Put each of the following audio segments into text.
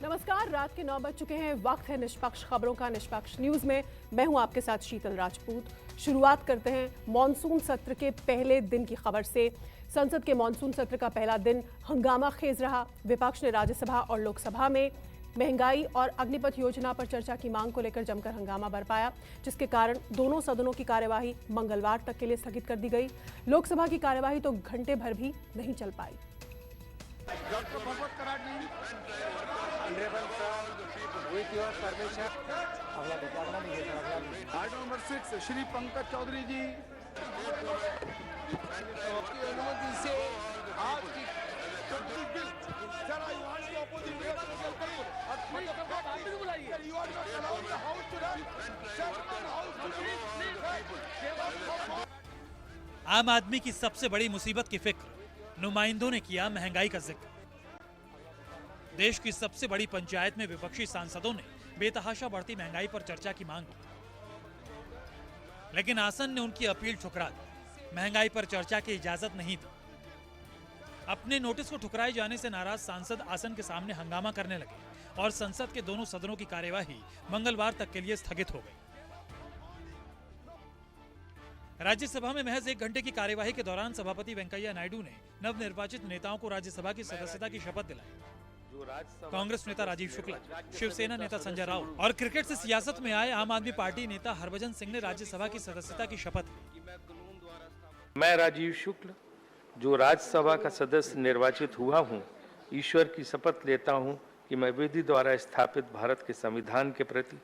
नमस्कार, रात के 9 बज चुके हैं। वक्त है निष्पक्ष खबरों का। निष्पक्ष न्यूज में मैं हूं आपके साथ शीतल राजपूत। शुरुआत करते हैं मॉनसून सत्र के पहले दिन की खबर से। संसद के मॉनसून सत्र का पहला दिन हंगामा खेज रहा। विपक्ष ने राज्यसभा और लोकसभा में महंगाई और अग्निपथ योजना पर चर्चा की मांग को लेकर जमकर हंगामा बरपाया, जिसके कारण दोनों सदनों की कार्यवाही मंगलवार तक के लिए स्थगित कर दी गई। लोकसभा की कार्यवाही तो घंटे भर भी नहीं चल पाई। Dr. Bhagat Karadi, Honorable Sir, with your permission, Item number 6, Shri Pankaj Chaudhary जी, की अनुमति से आज की bill, sir, I want to oppose the bill. You are not allowed the house to run. Sir, house to run. आम आदमी की सबसे बड़ी मुसीबत की फिक्र नुमाइंदों ने किया महंगाई का जिक्र। देश की सबसे बड़ी पंचायत में विपक्षी सांसदों ने बेतहाशा बढ़ती महंगाई पर चर्चा की मांग की, लेकिन आसन ने उनकी अपील ठुकरा दी। महंगाई पर चर्चा की इजाजत नहीं दी। अपने नोटिस को ठुकराए जाने से नाराज सांसद आसन के सामने हंगामा करने लगे और संसद के दोनों सदनों की कार्यवाही मंगलवार तक के लिए स्थगित हो गई। राज्यसभा में महज 1 घंटे की कार्यवाही के दौरान सभापति वेंकैया नायडू ने नवनिर्वाचित नेताओं को राज्यसभा की सदस्यता की शपथ दिलाई। कांग्रेस नेता राजीव शुक्ला, शिवसेना नेता संजय राउत और क्रिकेट से सियासत में आए आम आदमी पार्टी नेता हरभजन सिंह ने राज्यसभा की सदस्यता की शपथ ली। मैं राजीव शुक्ल, जो राज्यसभा का सदस्य निर्वाचित हुआ हूँ, ईश्वर की शपथ लेता हूँ कि मैं विधि द्वारा स्थापित भारत के संविधान के प्रति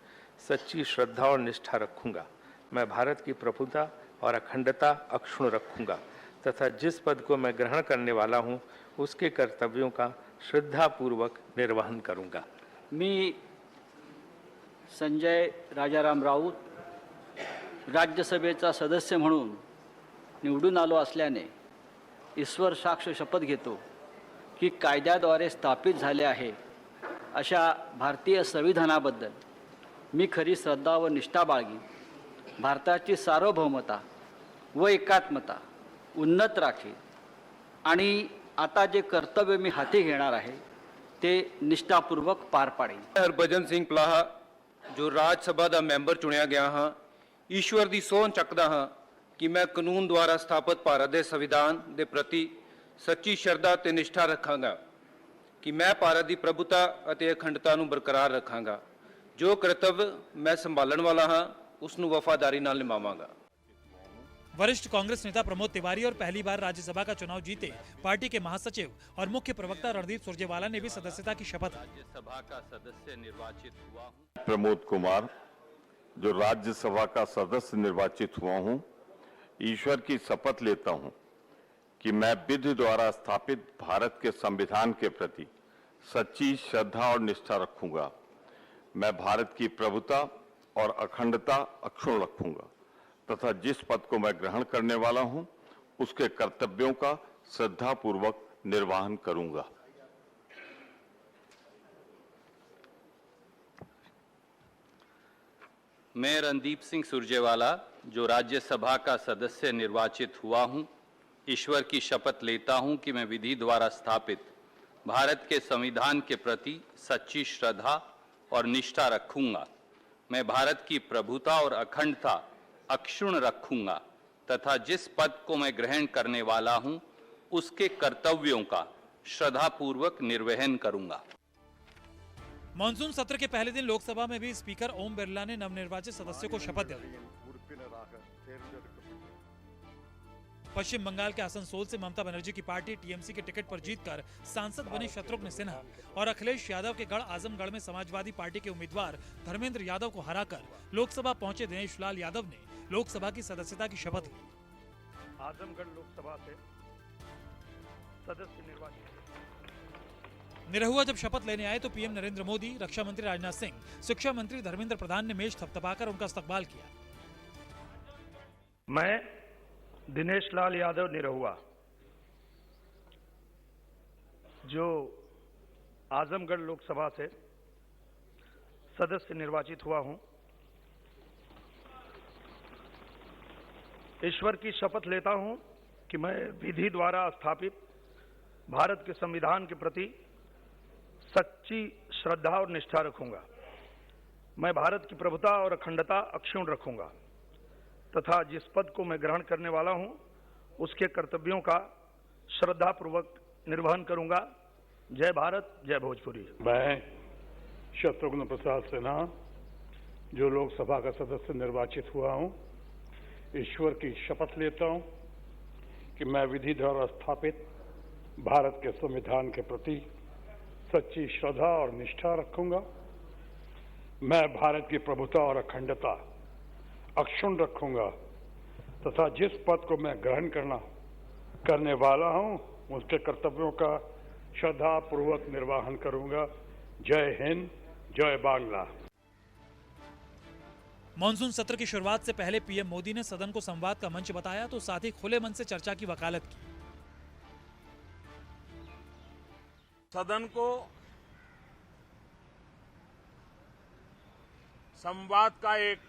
सच्ची श्रद्धा और निष्ठा रखूंगा। मैं भारत की प्रभुता और अखंडता अक्षुण्ण रखूंगा तथा जिस पद को मैं ग्रहण करने वाला हूं उसके कर्तव्यों का श्रद्धापूर्वक निर्वहन करूंगा। मी संजय राजाराम राऊत राज्यसभेचा सदस्य म्हणून निवडून आलो असल्याने ईश्वर साक्ष शपथ घेतो की कायद्याद्वारे स्थापित झाले आहे अशा भारतीय संविधानाबद्दल मी खरी श्रद्धा व निष्ठा बाळगीन। भारताची सार्वभौमता व एकात्मता उन्नत राखील आणि आता जे कर्तव्य मी हाती घेणार आहे ते निष्ठापूर्वक पार पाडेन। हरभजन सिंह पलाहा, जो राज्यसभा का मैंबर चुनिया गया हाँ, ईश्वर की सौं चकदा हाँ कि मैं कानून द्वारा स्थापित भारत के संविधान के प्रति सच्ची श्रद्धा ते निष्ठा रखांगा कि मैं भारत की प्रभुता और अखंडता नूं बरकरार रखांगा। जो कर्तव्य मैं संभालन वाला हाँ उसनूं वफादारी नाल निभावांगा। वरिष्ठ कांग्रेस नेता प्रमोद तिवारी और पहली बार राज्यसभा का चुनाव जीते पार्टी के महासचिव और मुख्य प्रवक्ता रणदीप सुरजेवाला ने भी सदस्यता की शपथ ली। राज्यसभा का सदस्य निर्वाचित हुआ हूं। प्रमोद कुमार, जो राज्यसभा का सदस्य निर्वाचित हुआ हूं, ईश्वर की शपथ लेता हूं कि मैं विधि द्वारा स्थापित भारत के संविधान के प्रति सच्ची श्रद्धा और निष्ठा रखूंगा। मैं भारत की प्रभुता और अखंडता अक्षुण्ण रखूंगा तथा जिस पद को मैं ग्रहण करने वाला हूं उसके कर्तव्यों का श्रद्धापूर्वक निर्वहन करूंगा। मैं रणदीप सिंह सुरजेवाला, जो राज्यसभा का सदस्य निर्वाचित हुआ हूं, ईश्वर की शपथ लेता हूं कि मैं विधि द्वारा स्थापित भारत के संविधान के प्रति सच्ची श्रद्धा और निष्ठा रखूंगा। मैं भारत की प्रभुता और अखंडता अक्षुण्ण रखूंगा तथा जिस पद को मैं ग्रहण करने वाला हूं उसके कर्तव्यों का श्रद्धापूर्वक निर्वहन करूंगा। मॉनसून सत्र के पहले दिन लोकसभा में भी स्पीकर ओम बिरला ने नवनिर्वाचित सदस्यों को शपथ दिलाई। पश्चिम बंगाल के आसनसोल से ममता बनर्जी की पार्टी टीएमसी के टिकट पर जीतकर सांसद बने शत्रुघ्न सिन्हा और अखिलेश यादव के गढ़ आजमगढ़ में समाजवादी पार्टी के उम्मीदवार धर्मेंद्र यादव को हराकर लोकसभा पहुंचे दिनेश लाल यादव ने लोकसभा की सदस्यता की शपथ ली। आजमगढ़ लोकसभा से सदस्य निर्वाचित। निरहुआ जब शपथ लेने आए तो पीएम नरेंद्र मोदी, रक्षा मंत्री राजनाथ सिंह, शिक्षा मंत्री धर्मेंद्र प्रधान ने मेज थपथपाकर उनका इस्तकबाल किया। मैं दिनेश लाल यादव निरहुआ, जो आजमगढ़ लोकसभा से सदस्य निर्वाचित हुआ हूं, ईश्वर की शपथ लेता हूं कि मैं विधि द्वारा स्थापित भारत के संविधान के प्रति सच्ची श्रद्धा और निष्ठा रखूंगा। मैं भारत की प्रभुता और अखंडता अक्षुण्ण रखूंगा तथा जिस पद को मैं ग्रहण करने वाला हूं उसके कर्तव्यों का श्रद्धापूर्वक निर्वहन करूंगा। जय भारत, जय भोजपुरी। मैं शत्रुघ्न प्रसाद सिन्हा जो लोकसभा का सदस्य निर्वाचित हुआ हूं, ईश्वर की शपथ लेता हूं कि मैं विधि द्वारा स्थापित भारत के संविधान के प्रति सच्ची श्रद्धा और निष्ठा रखूंगा। मैं भारत की प्रभुता और अखंडता अक्षुण्ण रखूंगा तथा जिस पद को मैं ग्रहण करने वाला हूं उसके कर्तव्यों का श्रद्धापूर्वक निर्वहन करूंगा। जय हिंद, जय बांग्ला। मॉनसून सत्र की शुरुआत से पहले पीएम मोदी ने सदन को संवाद का मंच बताया तो साथ ही खुले मन से चर्चा की वकालत की। सदन को संवाद का एक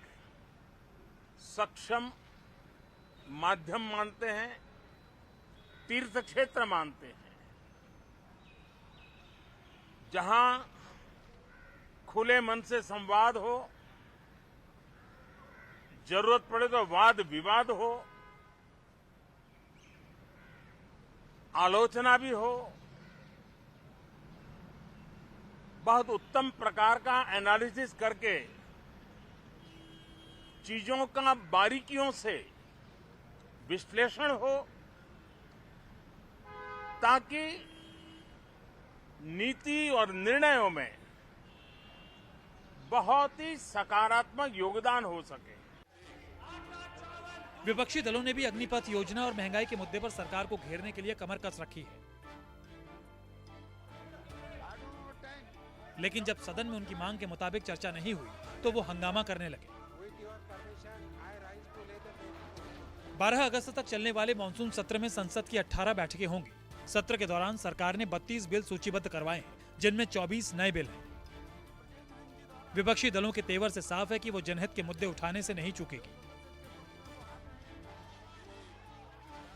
सक्षम माध्यम मानते हैं, तीर्थ क्षेत्र मानते हैं, जहां खुले मन से संवाद हो, जरूरत पड़े तो वाद विवाद हो, आलोचना भी हो, बहुत उत्तम प्रकार का एनालिसिस करके चीजों का बारीकियों से विश्लेषण हो, ताकि नीति और निर्णयों में बहुत ही सकारात्मक योगदान हो सके। विपक्षी दलों ने भी अग्निपथ योजना और महंगाई के मुद्दे पर सरकार को घेरने के लिए कमर कस रखी है, लेकिन जब सदन में उनकी मांग के मुताबिक चर्चा नहीं हुई तो वो हंगामा करने लगे। 12 अगस्त तक चलने वाले मॉनसून सत्र में संसद की 18 बैठकें होंगी। सत्र के दौरान सरकार ने 32 बिल सूचीबद्ध करवाए हैं, जिनमें 24 नए बिल हैं। विपक्षी दलों के तेवर से साफ है कि वो जनहित के मुद्दे उठाने से नहीं चूकेगी।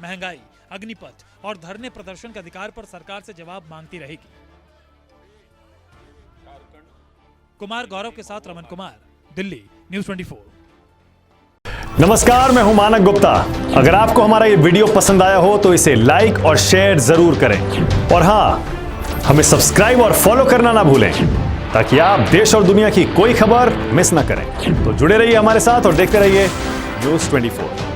महंगाई, अग्निपथ और धरने प्रदर्शन के अधिकार पर सरकार से जवाब मांगती रहेगी। कुमार गौरव के साथ रमन कुमार, दिल्ली, न्यूज़ 24। नमस्कार, मैं हूं मानक गुप्ता। अगर आपको हमारा ये वीडियो पसंद आया हो तो इसे लाइक और शेयर जरूर करें और हां, हमें सब्सक्राइब और फॉलो करना ना भूलें ताकि आप देश और दुनिया की कोई खबर मिस ना करें। तो जुड़े रहिए हमारे साथ और देखते रहिए न्यूज़ 24।